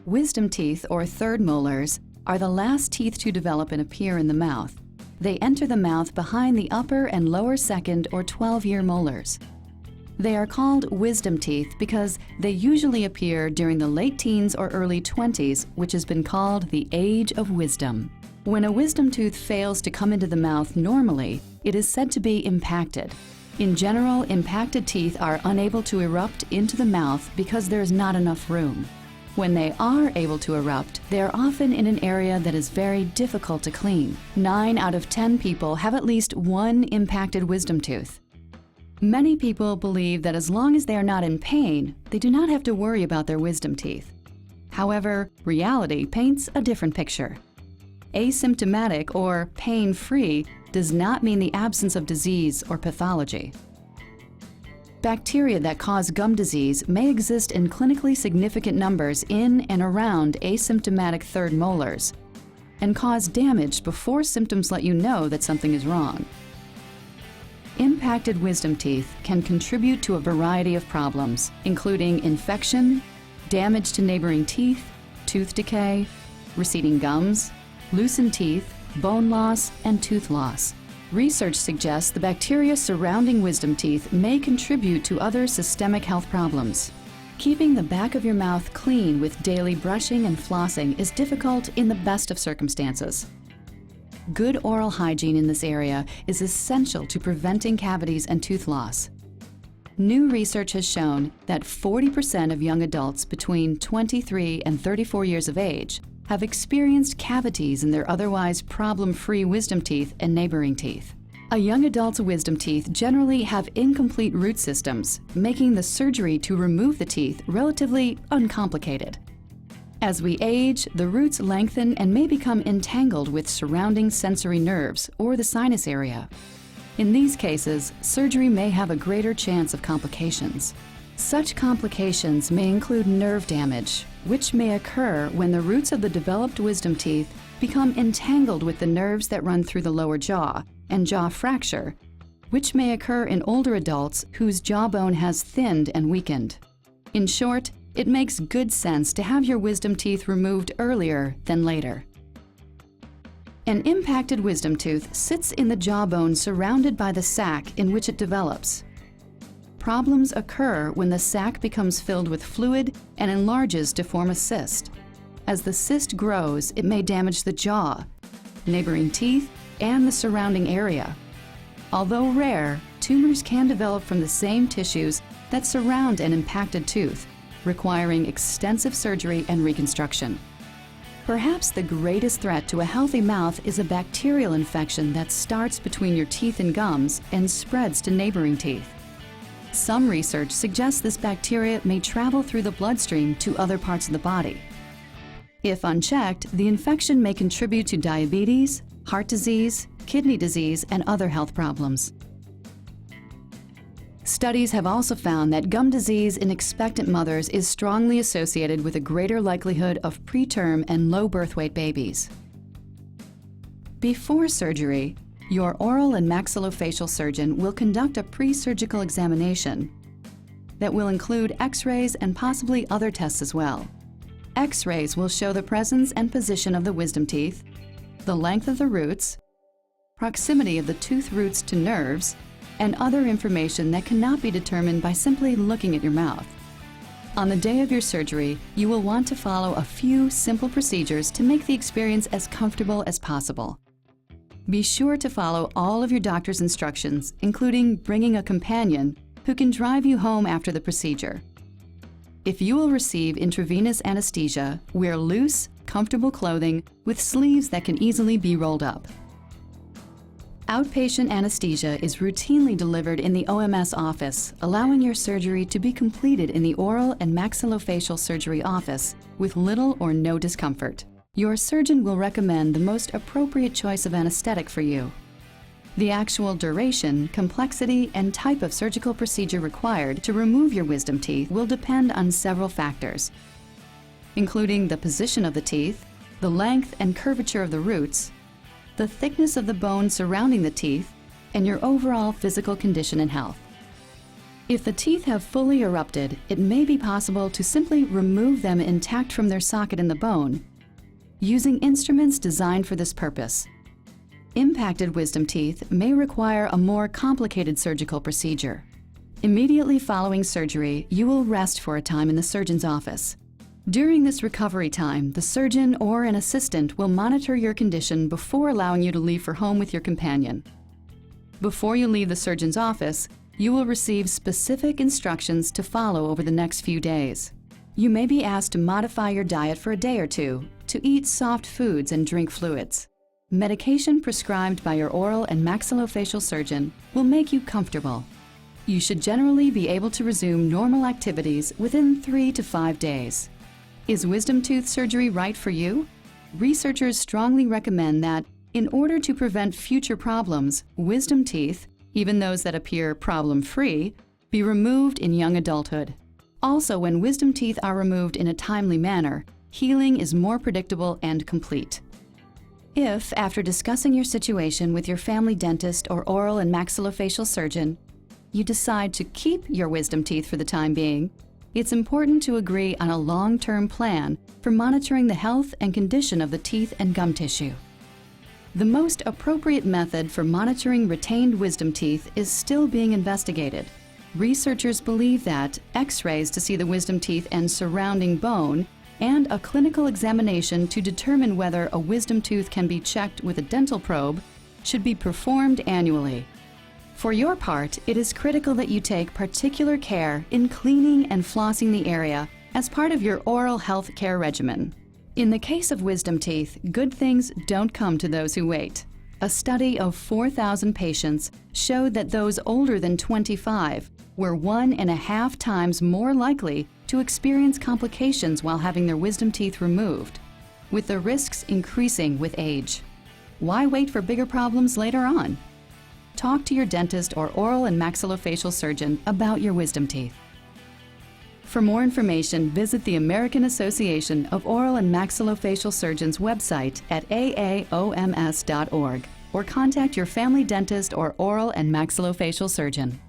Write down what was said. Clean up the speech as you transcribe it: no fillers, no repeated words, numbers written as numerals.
Wisdom teeth, or third molars, are the last teeth to develop and appear in the mouth. They enter the mouth behind the upper and lower second or 12-year molars. They are called wisdom teeth because they usually appear during the late teens or early 20s, which has been called the age of wisdom. When a wisdom tooth fails to come into the mouth normally, it is said to be impacted. In general, impacted teeth are unable to erupt into the mouth because there is not enough room. When they are able to erupt, they are often in an area that is very difficult to clean. 9 out of 10 people have at least one impacted wisdom tooth. Many people believe that as long as they are not in pain, they do not have to worry about their wisdom teeth. However, reality paints a different picture. Asymptomatic or pain-free does not mean the absence of disease or pathology. Bacteria that cause gum disease may exist in clinically significant numbers in and around asymptomatic third molars and cause damage before symptoms let you know that something is wrong. Impacted wisdom teeth can contribute to a variety of problems, including infection, damage to neighboring teeth, tooth decay, receding gums, loosened teeth, bone loss, and tooth loss. Research suggests the bacteria surrounding wisdom teeth may contribute to other systemic health problems. Keeping the back of your mouth clean with daily brushing and flossing is difficult in the best of circumstances. Good oral hygiene in this area is essential to preventing cavities and tooth loss. New research has shown that 40% of young adults between 23 and 34 years of age have experienced cavities in their otherwise problem-free wisdom teeth and neighboring teeth. A young adult's wisdom teeth generally have incomplete root systems, making the surgery to remove the teeth relatively uncomplicated. As we age, the roots lengthen and may become entangled with surrounding sensory nerves or the sinus area. In these cases, surgery may have a greater chance of complications. Such complications may include nerve damage, which may occur when the roots of the developed wisdom teeth become entangled with the nerves that run through the lower jaw, and jaw fracture, which may occur in older adults whose jawbone has thinned and weakened. In short, it makes good sense to have your wisdom teeth removed earlier than later. An impacted wisdom tooth sits in the jawbone surrounded by the sac in which it develops. Problems occur when the sac becomes filled with fluid and enlarges to form a cyst. As the cyst grows, it may damage the jaw, neighboring teeth, and the surrounding area. Although rare, tumors can develop from the same tissues that surround an impacted tooth, requiring extensive surgery and reconstruction. Perhaps the greatest threat to a healthy mouth is a bacterial infection that starts between your teeth and gums and spreads to neighboring teeth. Some research suggests this bacteria may travel through the bloodstream to other parts of the body. If unchecked, the infection may contribute to diabetes, heart disease, kidney disease, and other health problems. Studies have also found that gum disease in expectant mothers is strongly associated with a greater likelihood of preterm and low birth weight babies. Before surgery, your oral and maxillofacial surgeon will conduct a pre-surgical examination that will include X-rays and possibly other tests as well. X-rays will show the presence and position of the wisdom teeth, the length of the roots, proximity of the tooth roots to nerves, and other information that cannot be determined by simply looking at your mouth. On the day of your surgery, you will want to follow a few simple procedures to make the experience as comfortable as possible. Be sure to follow all of your doctor's instructions, including bringing a companion who can drive you home after the procedure. If you will receive intravenous anesthesia, wear loose, comfortable clothing with sleeves that can easily be rolled up. Outpatient anesthesia is routinely delivered in the OMS office, allowing your surgery to be completed in the oral and maxillofacial surgery office with little or no discomfort. Your surgeon will recommend the most appropriate choice of anesthetic for you. The actual duration, complexity, and type of surgical procedure required to remove your wisdom teeth will depend on several factors, including the position of the teeth, the length and curvature of the roots, the thickness of the bone surrounding the teeth, and your overall physical condition and health. If the teeth have fully erupted, it may be possible to simply remove them intact from their socket in the bone, using instruments designed for this purpose. Impacted wisdom teeth may require a more complicated surgical procedure. Immediately following surgery, you will rest for a time in the surgeon's office. During this recovery time, the surgeon or an assistant will monitor your condition before allowing you to leave for home with your companion. Before you leave the surgeon's office, you will receive specific instructions to follow over the next few days. You may be asked to modify your diet for a day or two, to eat soft foods and drink fluids. Medication prescribed by your oral and maxillofacial surgeon will make you comfortable. You should generally be able to resume normal activities within 3 to 5 days. Is wisdom tooth surgery right for you? Researchers strongly recommend that, in order to prevent future problems, wisdom teeth, even those that appear problem-free, be removed in young adulthood. Also, when wisdom teeth are removed in a timely manner, healing is more predictable and complete. If, after discussing your situation with your family dentist or oral and maxillofacial surgeon, you decide to keep your wisdom teeth for the time being, it's important to agree on a long-term plan for monitoring the health and condition of the teeth and gum tissue. The most appropriate method for monitoring retained wisdom teeth is still being investigated. Researchers believe that X-rays to see the wisdom teeth and surrounding bone and a clinical examination to determine whether a wisdom tooth can be checked with a dental probe should be performed annually. For your part, it is critical that you take particular care in cleaning and flossing the area as part of your oral health care regimen. In the case of wisdom teeth, good things don't come to those who wait. A study of 4,000 patients showed that those older than 25 were 1.5 times more likely to experience complications while having their wisdom teeth removed, with the risks increasing with age. Why wait for bigger problems later on? Talk to your dentist or oral and maxillofacial surgeon about your wisdom teeth. For more information, visit the American Association of Oral and Maxillofacial Surgeons website at aaoms.org or contact your family dentist or oral and maxillofacial surgeon.